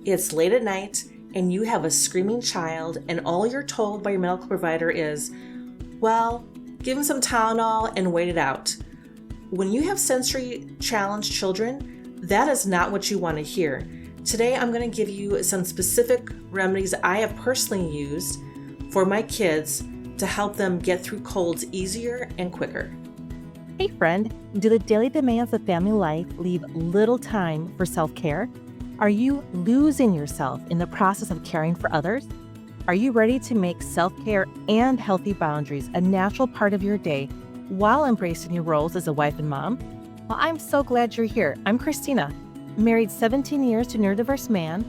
it's late at night and you have a screaming child and all you're told by your medical provider is, well, give him some Tylenol and wait it out. When you have sensory challenged children, that is not what you want to hear. Today, I'm going to give you some specific remedies I have personally used for my kids to help them get through colds easier and quicker. Hey friend, do the daily demands of family life leave little time for self-care? Are you losing yourself in the process of caring for others? Are you ready to make self-care and healthy boundaries a natural part of your day while embracing your roles as a wife and mom? Well, I'm so glad you're here. I'm Christina, married 17 years to a neurodiverse man,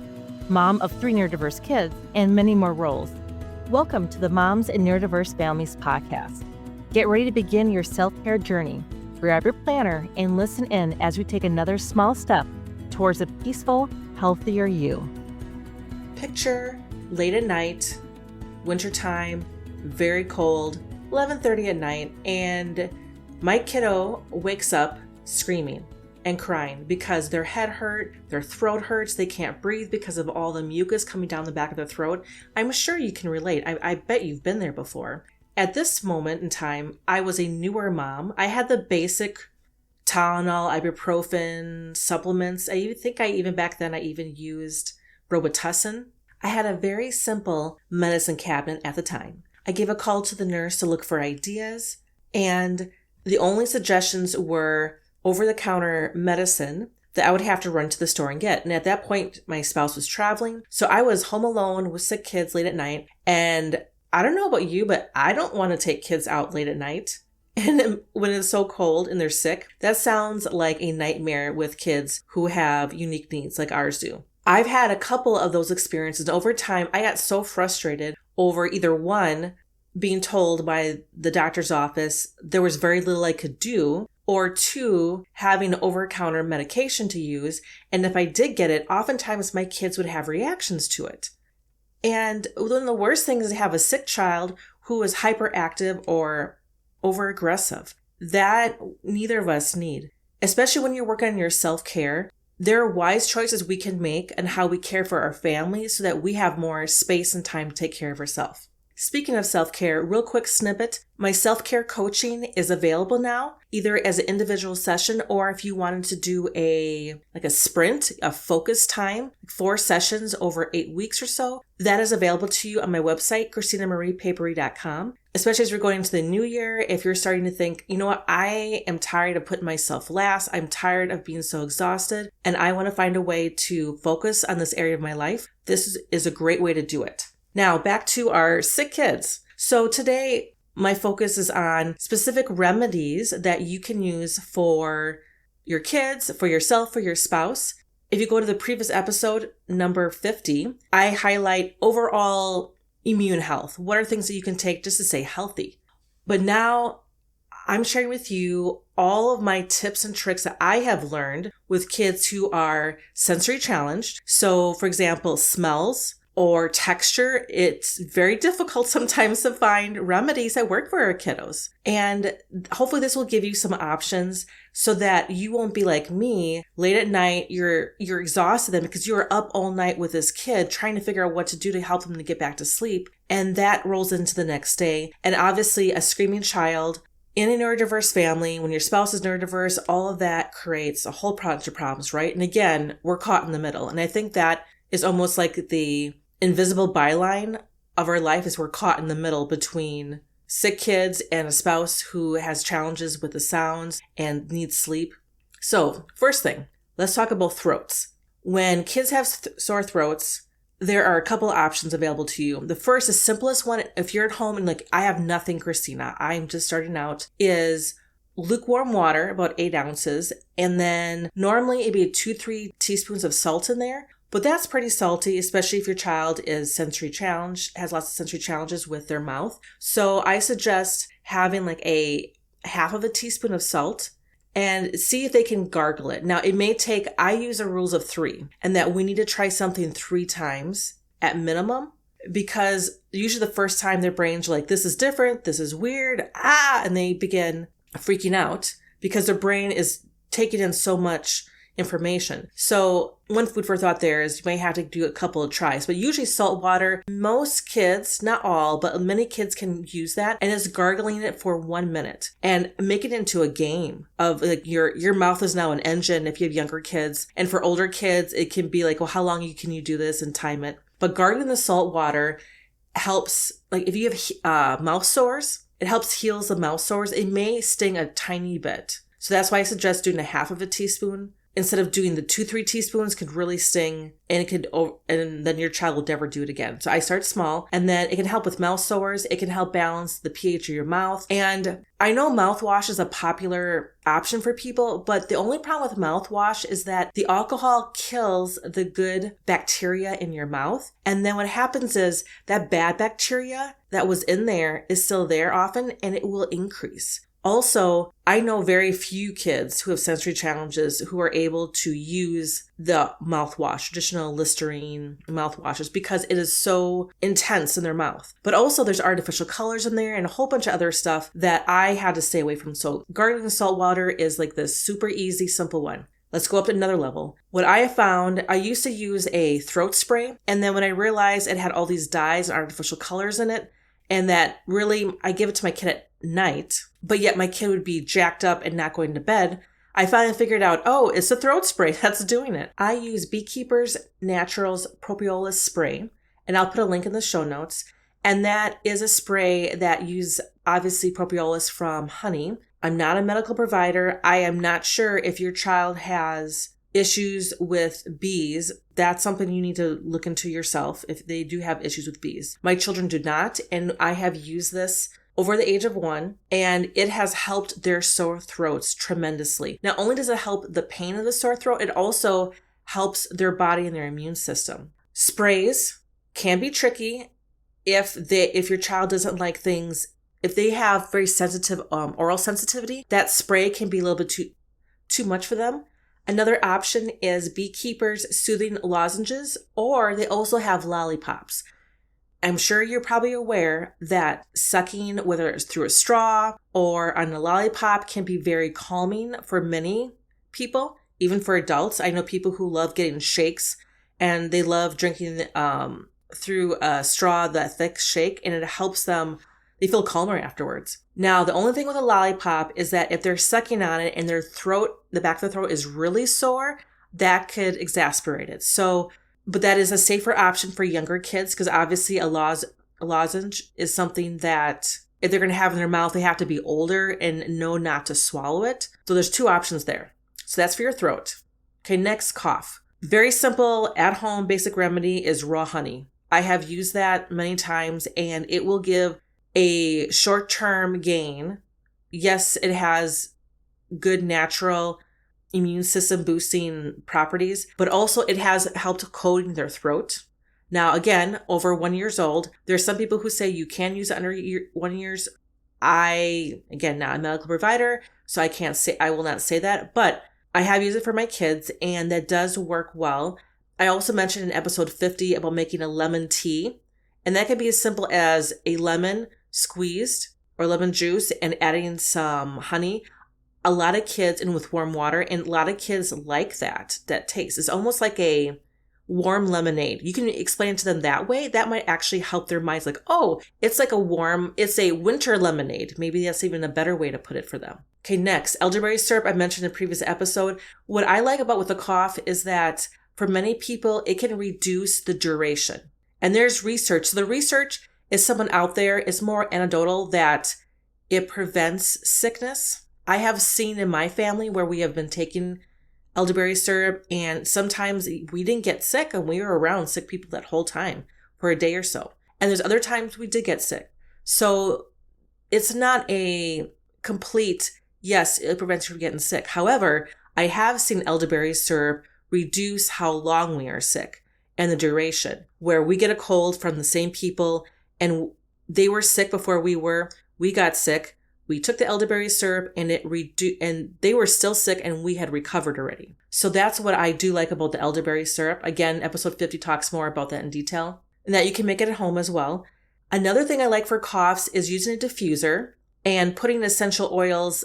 mom of 3 neurodiverse kids, and many more roles. Welcome to the Moms and Neurodiverse Families podcast. Get ready to begin your self-care journey. Grab your planner and listen in as we take another small step towards a peaceful, healthier you. Picture late at night, wintertime, very cold, 11:30 at night, and my kiddo wakes up screaming and crying because their head hurt, their throat hurts, they can't breathe because of all the mucus coming down the back of their throat. I'm sure you can relate. I bet you've been there before. At this moment in time, I was a newer mom. I had the basic Tylenol, ibuprofen, supplements. I think back then I even used Robitussin. I had a very simple medicine cabinet at the time. I gave a call to the nurse to look for ideas, and the only suggestions were over-the-counter medicine that I would have to run to the store and get. And at that point, my spouse was traveling, so I was home alone with sick kids late at night, and I don't know about you, but I don't want to take kids out late at night. And when it's so cold and they're sick, that sounds like a nightmare with kids who have unique needs like ours do. I've had a couple of those experiences. And over time, I got so frustrated over either one, being told by the doctor's office there was very little I could do, or two, having over-the-counter medication to use. And if I did get it, oftentimes my kids would have reactions to it. And one of the worst things is to have a sick child who is hyperactive or over-aggressive. That neither of us need. Especially when you're working on your self-care, there are wise choices we can make on how we care for our family so that we have more space and time to take care of ourselves. Speaking of self-care, real quick snippet, my self-care coaching is available now, either as an individual session or if you wanted to do a sprint, a focus time, 4 sessions over 8 weeks or so, that is available to you on my website, ChristinaMariePapery.com. Especially as we're going into the new year, if you're starting to think, you know what, I am tired of putting myself last, I'm tired of being so exhausted, and I want to find a way to focus on this area of my life, this is a great way to do it. Now, back to our sick kids. So today, my focus is on specific remedies that you can use for your kids, for yourself, for your spouse. If you go to the previous episode, number 50, I highlight overall immune health. What are things that you can take just to stay healthy? But now, I'm sharing with you all of my tips and tricks that I have learned with kids who are sensory challenged. So, for example, smells, or texture, it's very difficult sometimes to find remedies that work for our kiddos. And hopefully this will give you some options so that you won't be like me, late at night, you're exhausted then because you were up all night with this kid trying to figure out what to do to help them to get back to sleep. And that rolls into the next day. And obviously a screaming child in a neurodiverse family, when your spouse is neurodiverse, all of that creates a whole bunch of problems, right? And again, we're caught in the middle. And I think that is almost like the invisible byline of our life is we're caught in the middle between sick kids and a spouse who has challenges with the sounds and needs sleep. So first thing, let's talk about throats. When kids have sore throats, there are a couple of options available to you. The first, the simplest one, if you're at home and I have nothing, Christina, I'm just starting out, is lukewarm water, about 8 ounces. And then normally it'd be 2-3 teaspoons of salt in there. But that's pretty salty, especially if your child is sensory challenged, has lots of sensory challenges with their mouth. So I suggest having a half of a teaspoon of salt and see if they can gargle it. Now it may take, I use a rules of 3, and that we need to try something 3 times at minimum, because usually the first time their brains are like, this is different, this is weird, and they begin freaking out because their brain is taking in so much information. So one food for thought there is you may have to do a couple of tries, but usually salt water, most kids, not all, but many kids can use that, and it's gargling it for 1 minute and make it into a game of like your mouth is now an engine if you have younger kids. And for older kids, it can be like, well, how long can you do this and time it? But gargling the salt water helps, like if you have mouth sores, it helps heals the mouth sores. It may sting a tiny bit. So that's why I suggest doing a half of a teaspoon. Instead of doing the 2-3 teaspoons could really sting, and and then your child will never do it again. So I start small, and then it can help with mouth sores. It can help balance the pH of your mouth. And I know mouthwash is a popular option for people, but the only problem with mouthwash is that the alcohol kills the good bacteria in your mouth. And then what happens is that bad bacteria that was in there is still there often, and it will increase. Also, I know very few kids who have sensory challenges who are able to use the mouthwash, traditional Listerine mouthwashes, because it is so intense in their mouth. But also there's artificial colors in there and a whole bunch of other stuff that I had to stay away from. So gargling salt water is like this super easy, simple one. Let's go up to another level. What I have found, I used to use a throat spray, and then when I realized it had all these dyes and artificial colors in it, and that really, I give it to my kid at night, but yet my kid would be jacked up and not going to bed, I finally figured out, oh, it's the throat spray that's doing it. I use Beekeeper's Naturals Propolis spray, and I'll put a link in the show notes. And that is a spray that uses, obviously, propolis from honey. I'm not a medical provider. I am not sure if your child has issues with bees. That's something you need to look into yourself if they do have issues with bees. My children do not, and I have used this over the age of 1, and it has helped their sore throats tremendously. Not only does it help the pain of the sore throat, it also helps their body and their immune system. Sprays can be tricky if your child doesn't like things. If they have very sensitive oral sensitivity, that spray can be a little bit too much for them. Another option is Beekeeper's Soothing Lozenges, or they also have lollipops. I'm sure you're probably aware that sucking, whether it's through a straw or on a lollipop, can be very calming for many people, even for adults. I know people who love getting shakes, and they love drinking through a straw, that thick shake, and it helps them. They feel calmer afterwards. Now, the only thing with a lollipop is that if they're sucking on it and their throat, the back of the throat is really sore, that could exacerbate it. So, but that is a safer option for younger kids, because obviously a lozenge is something that if they're going to have in their mouth, they have to be older and know not to swallow it. So there's 2 options there. So that's for your throat. Okay, next, cough. Very simple, at-home basic remedy is raw honey. I have used that many times, and it will give a short-term gain. Yes, it has good natural immune system boosting properties, but also it has helped coating their throat. Now, again, over 1 year old, there's some people who say you can use it under 1 year. I, again, not a medical provider, so I will not say that, but I have used it for my kids, and that does work well. I also mentioned in episode 50 about making a lemon tea, and that can be as simple as a lemon squeezed or lemon juice and adding some honey. A lot of kids, and with warm water, and a lot of kids like that taste. It's almost like a warm lemonade. You can explain it to them that way. That might actually help their minds, like, oh, it's a winter lemonade. Maybe that's even a better way to put it for them. Okay, next, elderberry syrup. I mentioned in a previous episode. What I like about with the cough is that for many people, it can reduce the duration. And there's research. So the research is someone out there, is more anecdotal, that it prevents sickness. I have seen in my family where we have been taking elderberry syrup, and sometimes we didn't get sick, and we were around sick people that whole time for a day or so. And there's other times we did get sick. So it's not a complete, yes, it prevents you from getting sick. However, I have seen elderberry syrup reduce how long we are sick and the duration, where we get a cold from the same people, and they were sick before we got sick. We took the elderberry syrup, and and they were still sick, and we had recovered already. So that's what I do like about the elderberry syrup. Again, episode 50 talks more about that in detail, and that you can make it at home as well. Another thing I like for coughs is using a diffuser and putting essential oils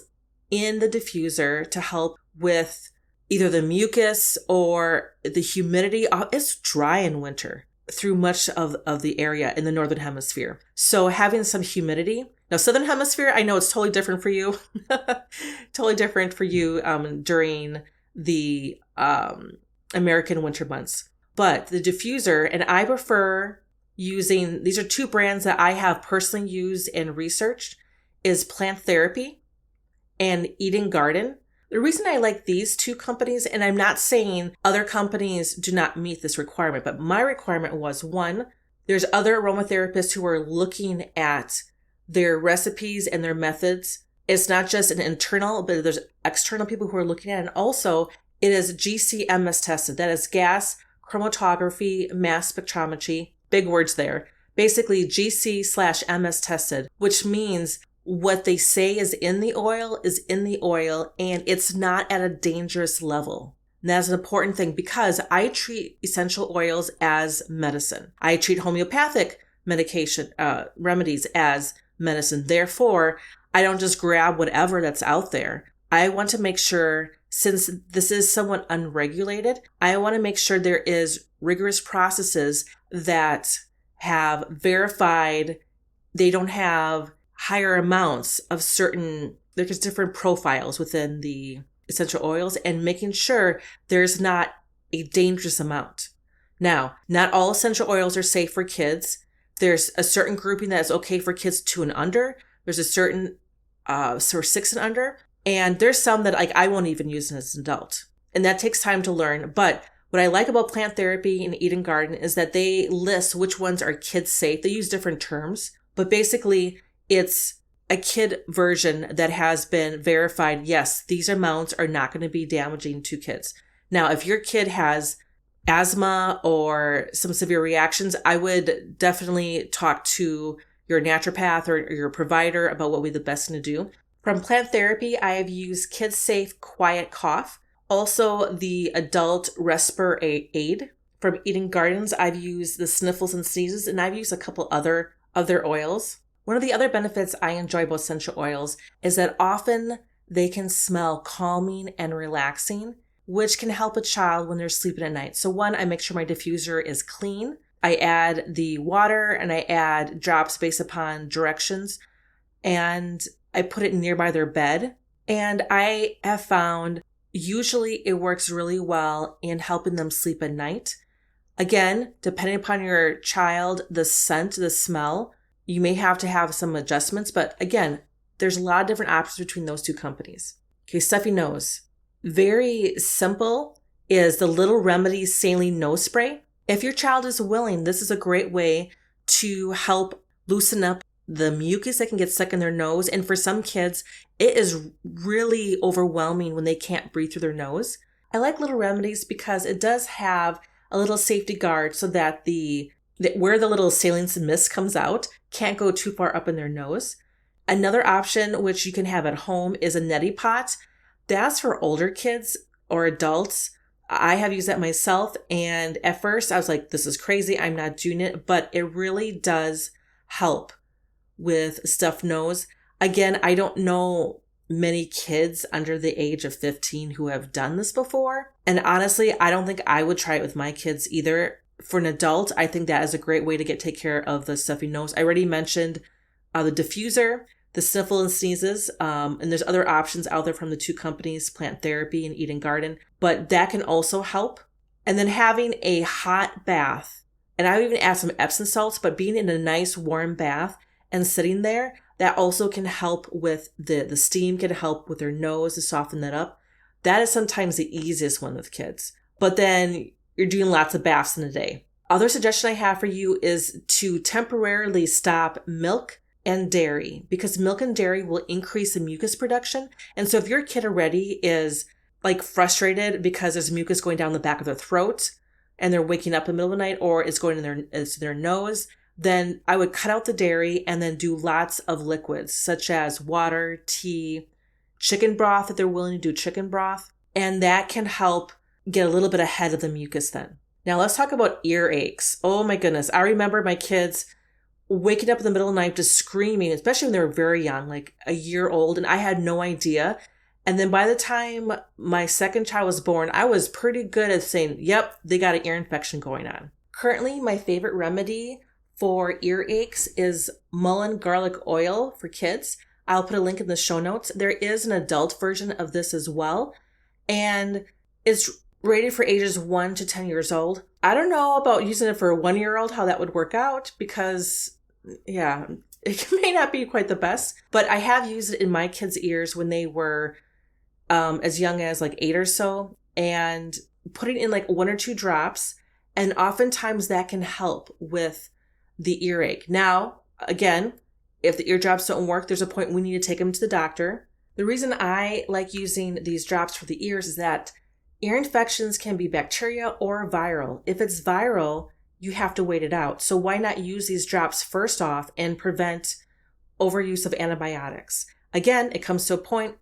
in the diffuser to help with either the mucus or the humidity. It's dry in winter through much of the area in the Northern Hemisphere. So having some humidity. Now, Southern Hemisphere, I know it's totally different for you. Totally different for you during the American winter months. But the diffuser, and I prefer using, these are two brands that I have personally used and researched, is Plant Therapy and Eden Garden. The reason I like these two companies, and I'm not saying other companies do not meet this requirement, but my requirement was, one, there's other aromatherapists who are looking at their recipes and their methods. It's not just an internal, but there's external people who are looking at it. And also, it is GC-MS tested. That is gas chromatography, mass spectrometry, big words there. Basically, GC/MS tested, which means what they say is in the oil, and it's not at a dangerous level. And that's an important thing because I treat essential oils as medicine. I treat homeopathic medication, remedies as medicine. Therefore, I don't just grab whatever that's out there. I want to make sure, since this is somewhat unregulated, I want to make sure there is rigorous processes that have verified they don't have higher amounts of certain, there's different profiles within the essential oils, and making sure there's not a dangerous amount. Now, not all essential oils are safe for kids. There's a certain grouping that is okay for kids 2 and under. There's a certain, 6 and under. And there's some that I won't even use as an adult. And that takes time to learn. But what I like about Plant Therapy and Eden Garden is that they list which ones are kid safe. They use different terms, but basically it's a kid version that has been verified. Yes, these amounts are not going to be damaging to kids. Now, if your kid has asthma or some severe reactions, I would definitely talk to your naturopath or your provider about what would be the best thing to do. From Plant Therapy, I have used Kid Safe Quiet Cough. Also, the Adult Respir Aid. From Eden Gardens, I've used the Sniffles and Sneezes, and I've used a couple other oils. One of the other benefits I enjoy about essential oils is that often they can smell calming and relaxing, which can help a child when they're sleeping at night. So one, I make sure my diffuser is clean. I add the water and I add drops based upon directions, and I put it nearby their bed. And I have found usually it works really well in helping them sleep at night. Again, depending upon your child, the scent, the smell, you may have to have some adjustments. But again, there's a lot of different options between those two companies. Okay, stuffy nose. Very simple is the Little Remedies Saline Nose Spray. If your child is willing, this is a great way to help loosen up the mucus that can get stuck in their nose. And for some kids, it is really overwhelming when they can't breathe through their nose. I like Little Remedies because it does have a little safety guard so that where the little saline mist comes out can't go too far up in their nose. Another option, which you can have at home, is a neti pot. That's for older kids or adults. I have used that myself, and at first I was like, this is crazy, I'm not doing it, but it really does help with stuffed nose. Again, I don't know many kids under the age of 15 who have done this before, and honestly, I don't think I would try it with my kids either. For an adult, I think that is a great way to take care of the stuffy nose. I already mentioned the diffuser, the Sniffle and Sneezes, and there's other options out there from the two companies, Plant Therapy and Eden Garden, but that can also help. And then having a hot bath, and I would even add some Epsom salts, but being in a nice warm bath and sitting there, that also can help with the steam, can help with their nose to soften that up. That is sometimes the easiest one with kids. But then you're doing lots of baths in a day. Other suggestion I have for you is to temporarily stop milk and dairy, because milk and dairy will increase the mucus production. And so if your kid already is like frustrated because there's mucus going down the back of their throat and they're waking up in the middle of the night, or it's going in their nose, then I would cut out the dairy and then do lots of liquids such as water, tea, chicken broth if they're willing to do chicken broth. And that can help get a little bit ahead of the mucus then. Now let's talk about earaches. Oh my goodness. I remember my kids waking up in the middle of the night just screaming, especially when they were very young, like a year old, and I had no idea. And then by the time my second child was born, I was pretty good at saying, yep, they got an ear infection going on. Currently, my favorite remedy for earaches is mullein garlic oil for kids. I'll put a link in the show notes. There is an adult version of this as well, and it's rated for ages 1 to 10 years old. I don't know about using it for a 1-year-old, how that would work out, because, yeah, it may not be quite the best. But I have used it in my kids' ears when they were as young as like 8 or so, and putting in like 1 or 2 drops. And oftentimes that can help with the earache. Now, again, if the ear drops don't work, there's a point we need to take them to the doctor. The reason I like using these drops for the ears is that ear infections can be bacteria or viral. If it's viral, you have to wait it out. So why not use these drops first off and prevent overuse of antibiotics? Again, it comes to a point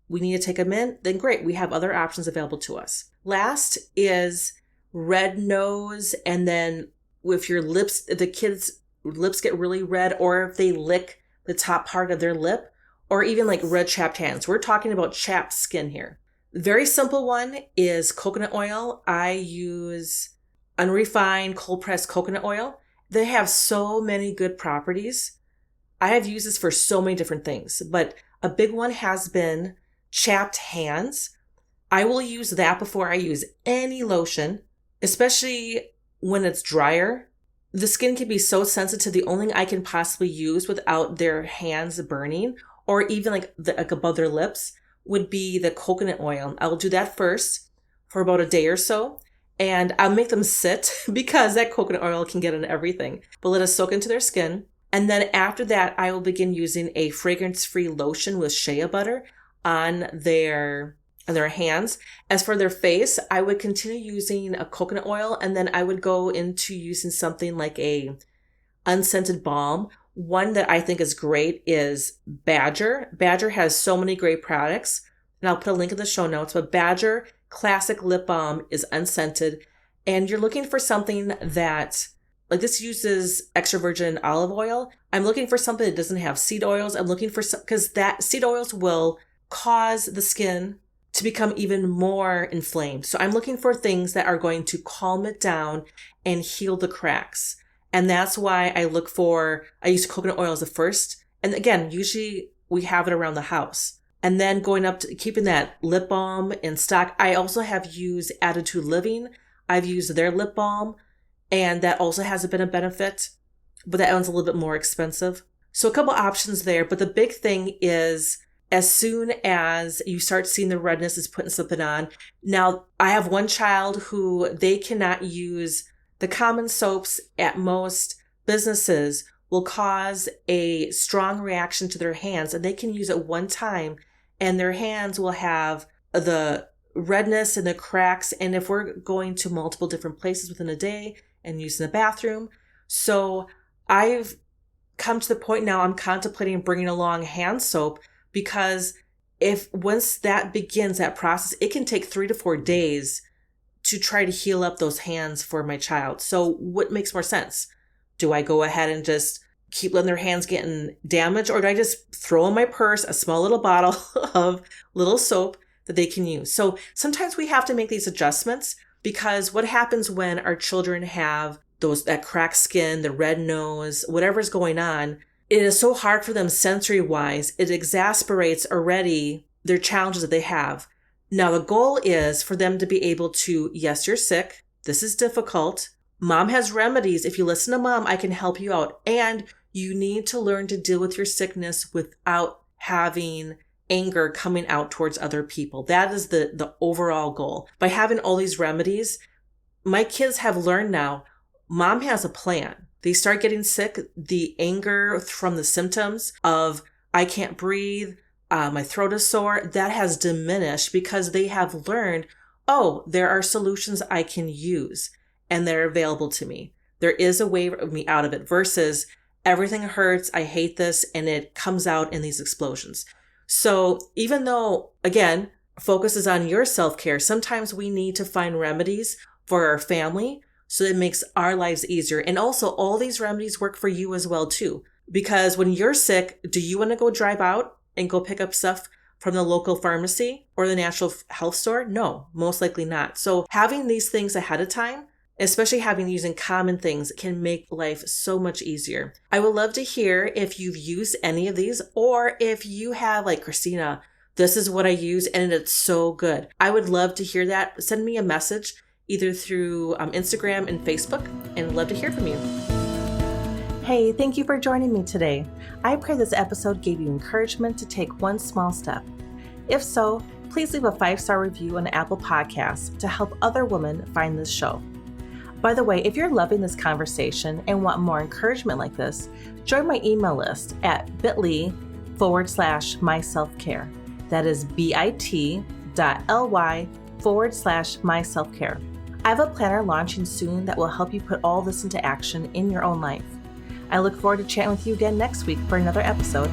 we need to take them in, then great, we have other options available to us. Last is red nose, and then if the kids' lips get really red, or if they lick the top part of their lip, or even like red chapped hands. We're talking about chapped skin here. Very simple one is coconut oil. I use unrefined cold pressed coconut oil. They have so many good properties. I have used this for so many different things, but a big one has been chapped hands. I will use that before I use any lotion, especially when it's drier. The skin can be so sensitive. The only thing I can possibly use without their hands burning, or even like above their lips, would be the coconut oil. I will do that first for about a day or so, and I'll make them sit because that coconut oil can get in everything. But let us soak into their skin. And then after that, I will begin using a fragrance-free lotion with shea butter on their hands. As for their face, I would continue using a coconut oil, and then I would go into using something like a unscented balm. One that I think is great is Badger. Badger has so many great products, and I'll put a link in the show notes, but Badger Classic Lip Balm is unscented, and you're looking for something that, like, this uses extra virgin olive oil. I'm looking for something that doesn't have seed oils. I'm looking for because that seed oils will cause the skin to become even more inflamed. So I'm looking for things that are going to calm it down and heal the cracks. And that's why I use coconut oil as the first. And again, usually we have it around the house. And then going up to keeping that lip balm in stock. I also have used Attitude Living. I've used their lip balm, and that also has been a benefit, but that one's a little bit more expensive. So a couple options there. But the big thing is, as soon as you start seeing the redness is putting something on. Now, I have one child who they cannot use the common soaps. At most businesses will cause a strong reaction to their hands, and they can use it one time and their hands will have the redness and the cracks. And if we're going to multiple different places within a day and using the bathroom. So I've come to the point now I'm contemplating bringing along hand soap, because once that begins, that process, it can take 3 to 4 days to try to heal up those hands for my child. So what makes more sense? Do I go ahead and just keep letting their hands getting damaged, or do I just throw in my purse a small little bottle of little soap that they can use? So sometimes we have to make these adjustments, because what happens when our children have that cracked skin, the red nose, whatever's going on, it is so hard for them sensory-wise. It exasperates already their challenges that they have. Now, the goal is for them to be able to, yes, you're sick. This is difficult. Mom has remedies. If you listen to Mom, I can help you out. And you need to learn to deal with your sickness without having anger coming out towards other people. That is the overall goal. By having all these remedies, my kids have learned now, Mom has a plan. They start getting sick. The anger from the symptoms of I can't breathe, my throat is sore, that has diminished because they have learned, oh, there are solutions I can use and they're available to me. There is a way of me out of it versus everything hurts, I hate this, and it comes out in these explosions. So even though, again, focus is on your self-care, sometimes we need to find remedies for our family so it makes our lives easier. And also, all these remedies work for you as well, too. Because when you're sick, do you want to go drive out and go pick up stuff from the local pharmacy or the natural health store? No, most likely not. So having these things ahead of time, especially using common things, can make life so much easier. I would love to hear if you've used any of these, or if you have, like, Christina, this is what I use and it's so good. I would love to hear that. Send me a message either through Instagram and Facebook, and love to hear from you. Hey, thank you for joining me today. I pray this episode gave you encouragement to take one small step. If so, please leave a 5-star review on Apple Podcasts to help other women find this show. By the way, if you're loving this conversation and want more encouragement like this, join my email list at bit.ly/myselfcare. That is bit.ly/myselfcare. I have a planner launching soon that will help you put all this into action in your own life. I look forward to chatting with you again next week for another episode.